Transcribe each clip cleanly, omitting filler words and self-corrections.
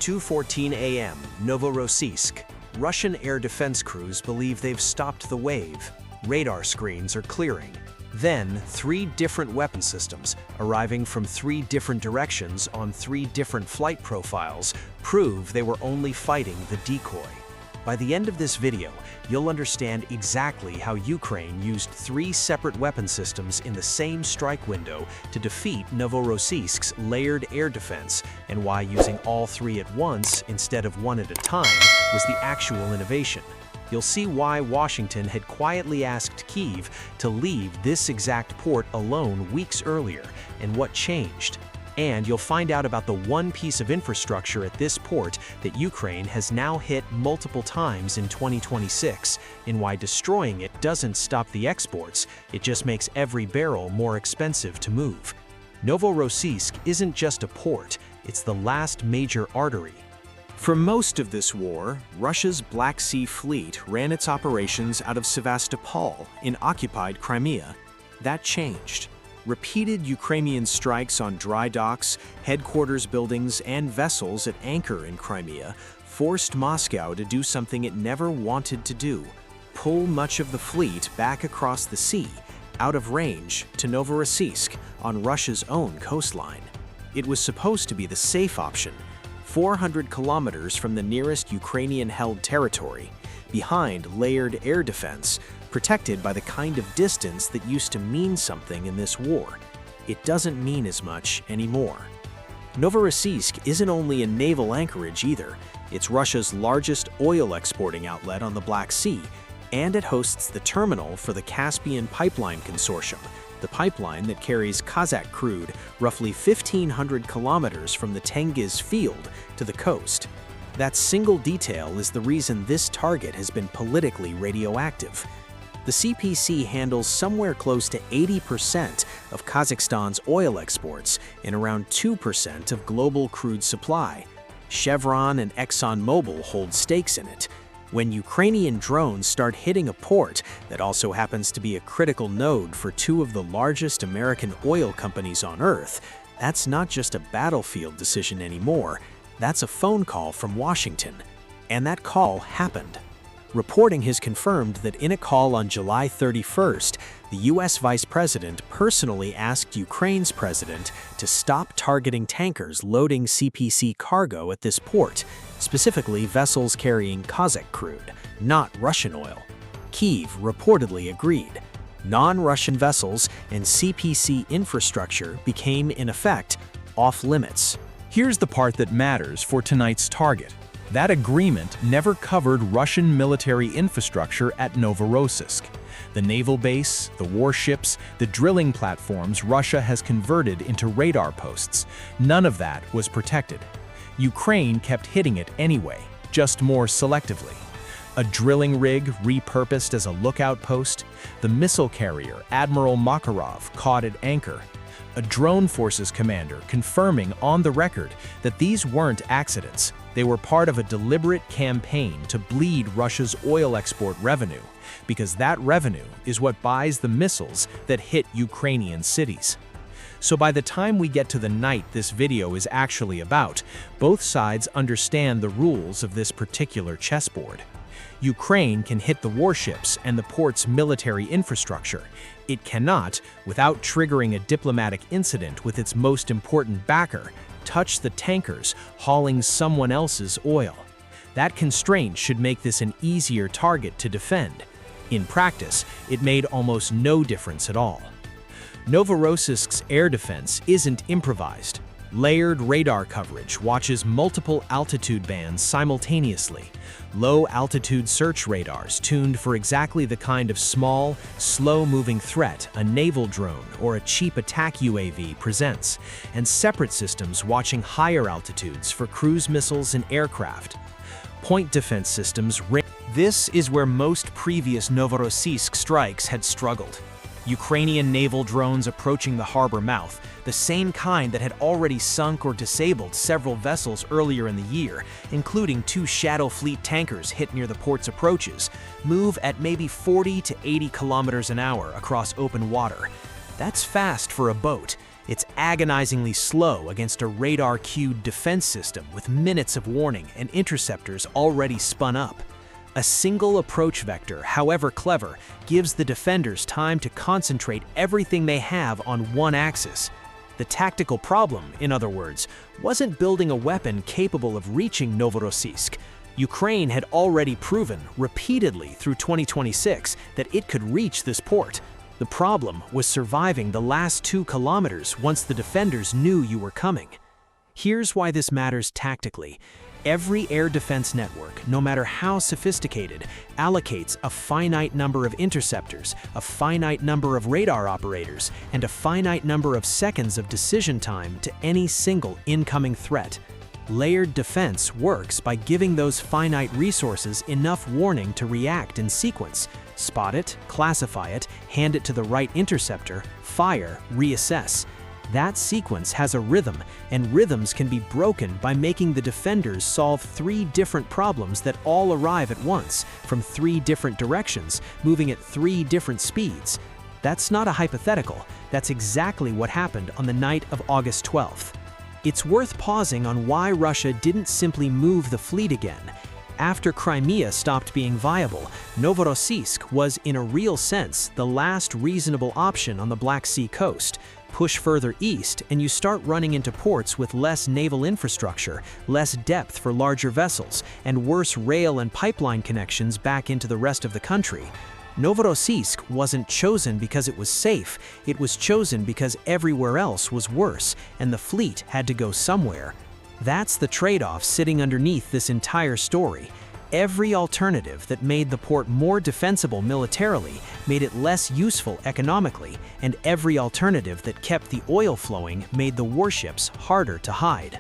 2:14 a.m., Novorossiysk. Russian air defense crews believe they've stopped the wave. Radar screens are clearing. Then, 3 different weapon systems, arriving from 3 different directions on 3 different flight profiles, prove they were only fighting the decoy. By the end of this video, you'll understand exactly how Ukraine used 3 separate weapon systems in the same strike window to defeat Novorossiysk's layered air defense, and why using all 3 at once instead of 1 at a time was the actual innovation. You'll see why Washington had quietly asked Kyiv to leave this exact port alone weeks earlier, and what changed. And you'll find out about the one piece of infrastructure at this port that Ukraine has now hit multiple times in 2026, and why destroying it doesn't stop the exports, it just makes every barrel more expensive to move. Novorossiysk isn't just a port, it's the last major artery. For most of this war, Russia's Black Sea Fleet ran its operations out of Sevastopol in occupied Crimea. That changed. Repeated Ukrainian strikes on dry docks, headquarters buildings, and vessels at anchor in Crimea forced Moscow to do something it never wanted to do: pull much of the fleet back across the sea, out of range, to Novorossiysk on Russia's own coastline. It was supposed to be the safe option, 400 kilometers from the nearest Ukrainian-held territory, behind layered air defense, protected by the kind of distance that used to mean something in this war. It doesn't mean as much anymore. Novorossiysk isn't only a naval anchorage either. It's Russia's largest oil exporting outlet on the Black Sea, and it hosts the terminal for the Caspian Pipeline Consortium, the pipeline that carries Kazakh crude roughly 1,500 kilometers from the Tengiz field to the coast. That single detail is the reason this target has been politically radioactive. The CPC handles somewhere close to 80% of Kazakhstan's oil exports and around 2% of global crude supply. Chevron and ExxonMobil hold stakes in it. When Ukrainian drones start hitting a port that also happens to be a critical node for 2 of the largest American oil companies on Earth, that's not just a battlefield decision anymore. That's a phone call from Washington. And that call happened. Reporting has confirmed that in a call on July 31st, the U.S. Vice President personally asked Ukraine's president to stop targeting tankers loading CPC cargo at this port, specifically vessels carrying Kazakh crude, not Russian oil. Kyiv reportedly agreed. Non-Russian vessels and CPC infrastructure became, in effect, off-limits. Here's the part that matters for tonight's target. That agreement never covered Russian military infrastructure at Novorossiysk. The naval base, the warships, the drilling platforms Russia has converted into radar posts, none of that was protected. Ukraine kept hitting it anyway, just more selectively. A drilling rig repurposed as a lookout post, the missile carrier Admiral Makarov caught at anchor, a drone forces commander confirming on the record that these weren't accidents. They were part of a deliberate campaign to bleed Russia's oil export revenue, because that revenue is what buys the missiles that hit Ukrainian cities. So by the time we get to the night this video is actually about, both sides understand the rules of this particular chessboard. Ukraine can hit the warships and the port's military infrastructure. It cannot, without triggering a diplomatic incident with its most important backer, touch the tankers hauling someone else's oil. That constraint should make this an easier target to defend. In practice, it made almost no difference at all. Novorossiysk's air defense isn't improvised. Layered radar coverage watches multiple altitude bands simultaneously. Low-altitude search radars tuned for exactly the kind of small, slow-moving threat a naval drone or a cheap attack UAV presents, and separate systems watching higher altitudes for cruise missiles and aircraft. Point defense systems. This is where most previous Novorossiysk strikes had struggled. Ukrainian naval drones approaching the harbor mouth, the same kind that had already sunk or disabled several vessels earlier in the year, including 2 Shadow Fleet tankers hit near the port's approaches, move at maybe 40 to 80 kilometers an hour across open water. That's fast for a boat, It's agonizingly slow against a radar-cued defense system with minutes of warning and interceptors already spun up. A single approach vector, however clever, gives the defenders time to concentrate everything they have on one axis. The tactical problem, in other words, wasn't building a weapon capable of reaching Novorossiysk. Ukraine had already proven, repeatedly through 2026, that it could reach this port. The problem was surviving the last 2 kilometers once the defenders knew you were coming. Here's why this matters tactically. Every air defense network, no matter how sophisticated, allocates a finite number of interceptors, a finite number of radar operators, and a finite number of seconds of decision time to any single incoming threat. Layered defense works by giving those finite resources enough warning to react in sequence. Spot it, classify it, hand it to the right interceptor, fire, reassess. That sequence has a rhythm, and rhythms can be broken by making the defenders solve 3 different problems that all arrive at once, from 3 different directions, moving at 3 different speeds. That's not a hypothetical, that's exactly what happened on the night of August 12th. It's worth pausing on why Russia didn't simply move the fleet again. After Crimea stopped being viable, Novorossiysk was, in a real sense, the last reasonable option on the Black Sea coast. Push further east, and you start running into ports with less naval infrastructure, less depth for larger vessels, and worse rail and pipeline connections back into the rest of the country. Novorossiysk wasn't chosen because it was safe, it was chosen because everywhere else was worse, and the fleet had to go somewhere. That's the trade-off sitting underneath this entire story. Every alternative that made the port more defensible militarily made it less useful economically, and every alternative that kept the oil flowing made the warships harder to hide.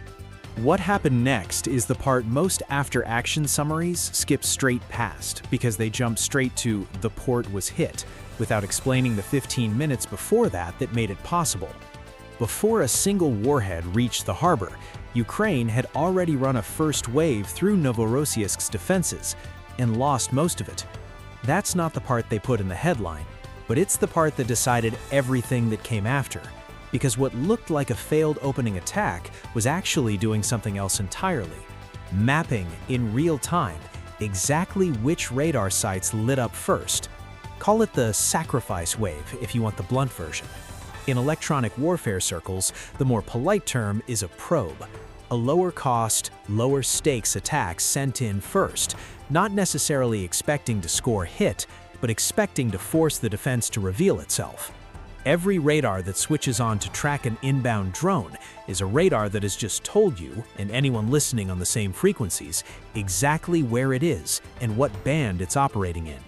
What happened next is the part most after-action summaries skip straight past because they jump straight to "the port was hit," without explaining the 15 minutes before that made it possible. Before a single warhead reached the harbor, Ukraine had already run a first wave through Novorossiysk's defenses and lost most of it. That's not the part they put in the headline, but it's the part that decided everything that came after, because what looked like a failed opening attack was actually doing something else entirely, mapping in real time exactly which radar sites lit up first. Call it the sacrifice wave if you want the blunt version. In electronic warfare circles, the more polite term is a probe. A lower cost, lower stakes attack sent in first, not necessarily expecting to score hit, but expecting to force the defense to reveal itself. Every radar that switches on to track an inbound drone is a radar that has just told you, and anyone listening on the same frequencies, exactly where it is and what band it's operating in.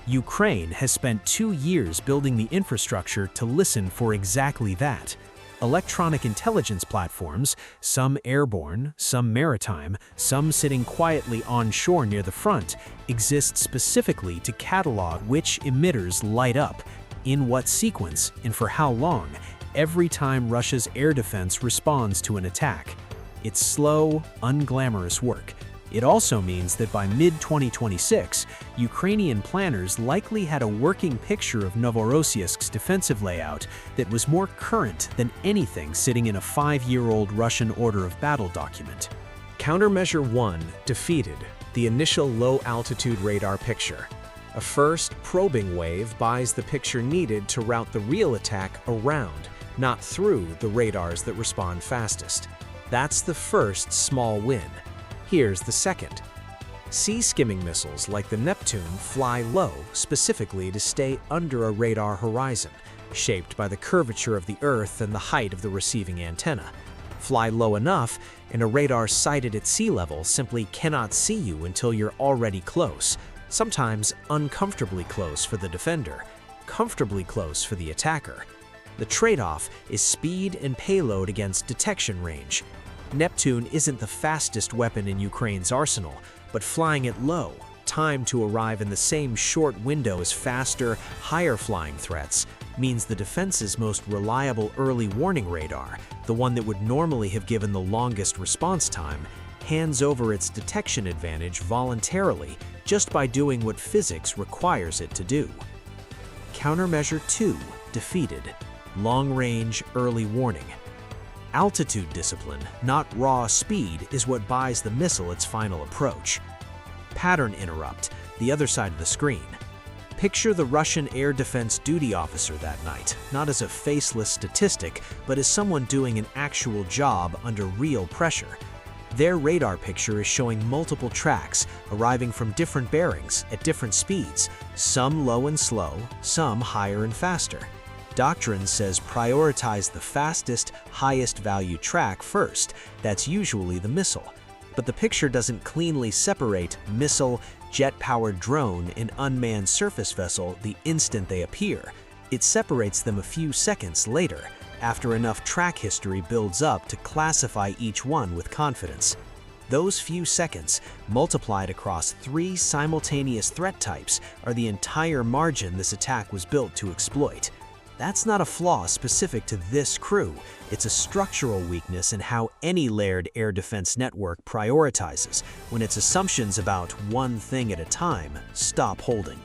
Ukraine has spent 2 years building the infrastructure to listen for exactly that. Electronic intelligence platforms, some airborne, some maritime, some sitting quietly onshore near the front, exist specifically to catalog which emitters light up, in what sequence, and for how long, every time Russia's air defense responds to an attack. It's slow, unglamorous work. It also means that by mid-2026, Ukrainian planners likely had a working picture of Novorossiysk's defensive layout that was more current than anything sitting in a 5-year-old Russian order of battle document. Countermeasure 1 defeated the initial low-altitude radar picture. A first probing wave buys the picture needed to route the real attack around, not through the radars that respond fastest. That's the first small win. Here's the second. Sea-skimming missiles like the Neptune fly low specifically to stay under a radar horizon, shaped by the curvature of the Earth and the height of the receiving antenna. Fly low enough, and a radar sighted at sea level simply cannot see you until you're already close, sometimes uncomfortably close for the defender, comfortably close for the attacker. The trade-off is speed and payload against detection range. Neptune isn't the fastest weapon in Ukraine's arsenal, but flying it low, time to arrive in the same short window as faster, higher-flying threats, means the defense's most reliable early warning radar, the one that would normally have given the longest response time, hands over its detection advantage voluntarily just by doing what physics requires it to do. Countermeasure 2 defeated. long-range, early warning. Altitude discipline, not raw speed, is what buys the missile its final approach. Pattern interrupt, the other side of the screen. Picture the Russian air defense duty officer that night, not as a faceless statistic, but as someone doing an actual job under real pressure. Their radar picture is showing multiple tracks, arriving from different bearings at different speeds, some low and slow, some higher and faster. Doctrine says prioritize the fastest, highest value track first. That's usually the missile. But the picture doesn't cleanly separate missile, jet-powered drone, and unmanned surface vessel the instant they appear. It separates them a few seconds later, after enough track history builds up to classify each one with confidence. Those few seconds, multiplied across 3 simultaneous threat types, are the entire margin this attack was built to exploit. That's not a flaw specific to this crew. It's a structural weakness in how any layered air defense network prioritizes when its assumptions about one thing at a time stop holding.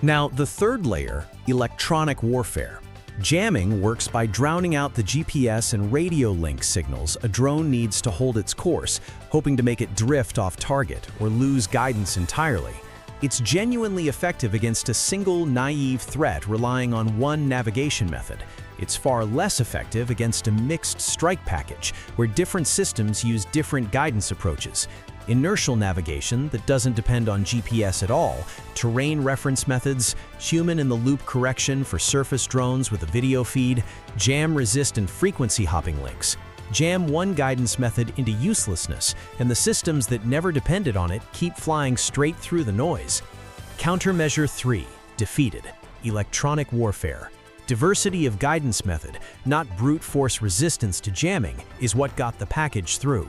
Now, the third layer, electronic warfare. Jamming works by drowning out the GPS and radio link signals a drone needs to hold its course, hoping to make it drift off target or lose guidance entirely. It's genuinely effective against a single, naive threat relying on one navigation method. It's far less effective against a mixed strike package, where different systems use different guidance approaches. Inertial navigation that doesn't depend on GPS at all, terrain reference methods, human-in-the-loop correction for surface drones with a video feed, jam-resistant frequency hopping links. Jam one guidance method into uselessness, and the systems that never depended on it keep flying straight through the noise. Countermeasure 3, defeated. Electronic warfare. Diversity of guidance method, not brute force resistance to jamming, is what got the package through.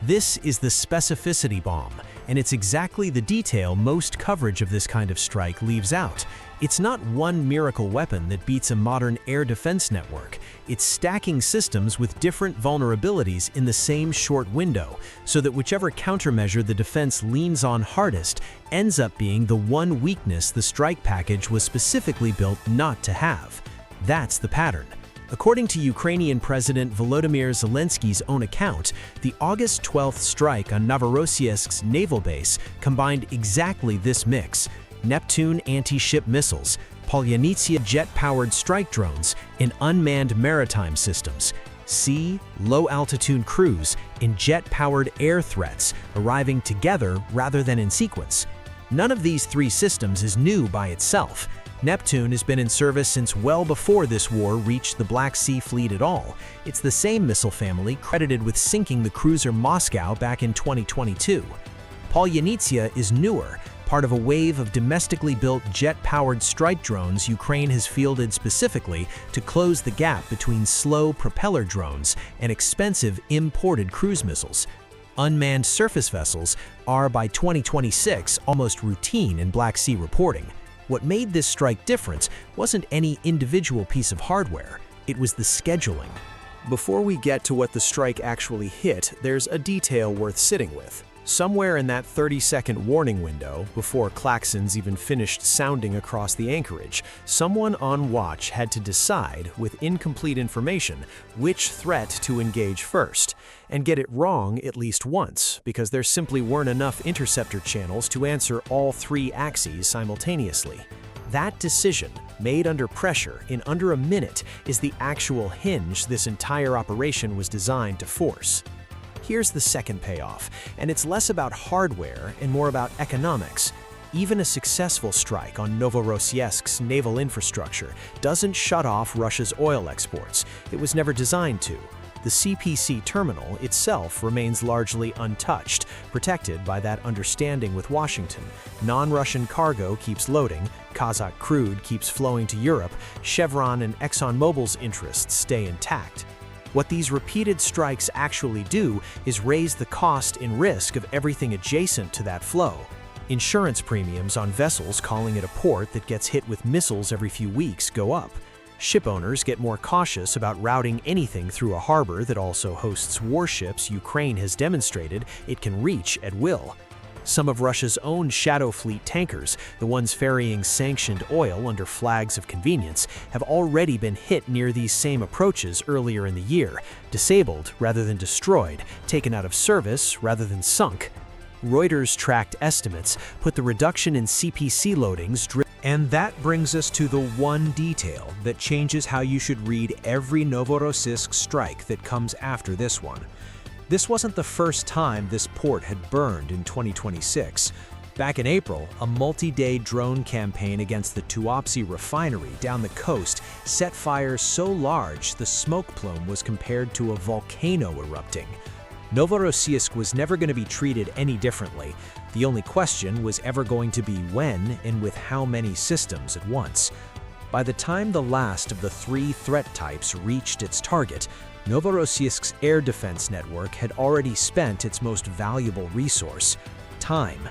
This is the specificity bomb, and it's exactly the detail most coverage of this kind of strike leaves out. It's not one miracle weapon that beats a modern air defense network. It's stacking systems with different vulnerabilities in the same short window, so that whichever countermeasure the defense leans on hardest ends up being the one weakness the strike package was specifically built not to have. That's the pattern. According to Ukrainian President Volodymyr Zelensky's own account, the August 12th strike on Novorossiysk's naval base combined exactly this mix: Neptune anti-ship missiles, Polyanitsia jet-powered strike drones, and unmanned maritime systems, sea, low-altitude crews, and jet-powered air threats arriving together rather than in sequence. None of these 3 systems is new by itself. Neptune has been in service since well before this war reached the Black Sea Fleet at all. It's the same missile family credited with sinking the cruiser Moscow back in 2022. Polyanitsia is newer, part of a wave of domestically built jet-powered strike drones Ukraine has fielded specifically to close the gap between slow propeller drones and expensive imported cruise missiles. Unmanned surface vessels are, by 2026, almost routine in Black Sea reporting. What made this strike different wasn't any individual piece of hardware, it was the scheduling. Before we get to what the strike actually hit, there's a detail worth sitting with. Somewhere in that 30-second warning window, before klaxons even finished sounding across the anchorage, someone on watch had to decide, with incomplete information, which threat to engage first, and get it wrong at least once, because there simply weren't enough interceptor channels to answer all 3 axes simultaneously. That decision, made under pressure in under a minute, is the actual hinge this entire operation was designed to force. Here's the second payoff, and it's less about hardware and more about economics. Even a successful strike on Novorossiysk's naval infrastructure doesn't shut off Russia's oil exports. It was never designed to. The CPC terminal itself remains largely untouched, protected by that understanding with Washington. Non-Russian cargo keeps loading, Kazakh crude keeps flowing to Europe, Chevron and ExxonMobil's interests stay intact. What these repeated strikes actually do is raise the cost and risk of everything adjacent to that flow. Insurance premiums on vessels calling at a port that gets hit with missiles every few weeks go up. Ship owners get more cautious about routing anything through a harbor that also hosts warships Ukraine has demonstrated it can reach at will. Some of Russia's own Shadow Fleet tankers, the ones ferrying sanctioned oil under flags of convenience, have already been hit near these same approaches earlier in the year, disabled rather than destroyed, taken out of service rather than sunk. Reuters tracked estimates put the reduction in CPC loadings. And that brings us to the one detail that changes how you should read every Novorossiysk strike that comes after this one. This wasn't the first time this port had burned in 2026. Back in April, a multi-day drone campaign against the Tuapse refinery down the coast set fires so large the smoke plume was compared to a volcano erupting. Novorossiysk was never going to be treated any differently. The only question was ever going to be when and with how many systems at once. By the time the last of the 3 threat types reached its target, Novorossiysk's air defense network had already spent its most valuable resource: time.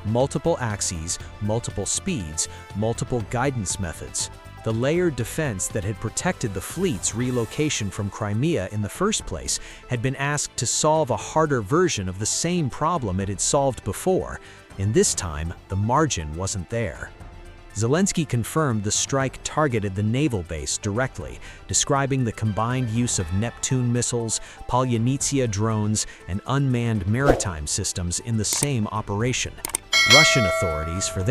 Multiple axes, multiple speeds, multiple guidance methods. The layered defense that had protected the fleet's relocation from Crimea in the first place had been asked to solve a harder version of the same problem it had solved before, and this time the margin wasn't there. Zelensky confirmed the strike targeted the naval base directly, describing the combined use of Neptune missiles, Polyanitsia drones, and unmanned maritime systems in the same operation. Russian authorities, for their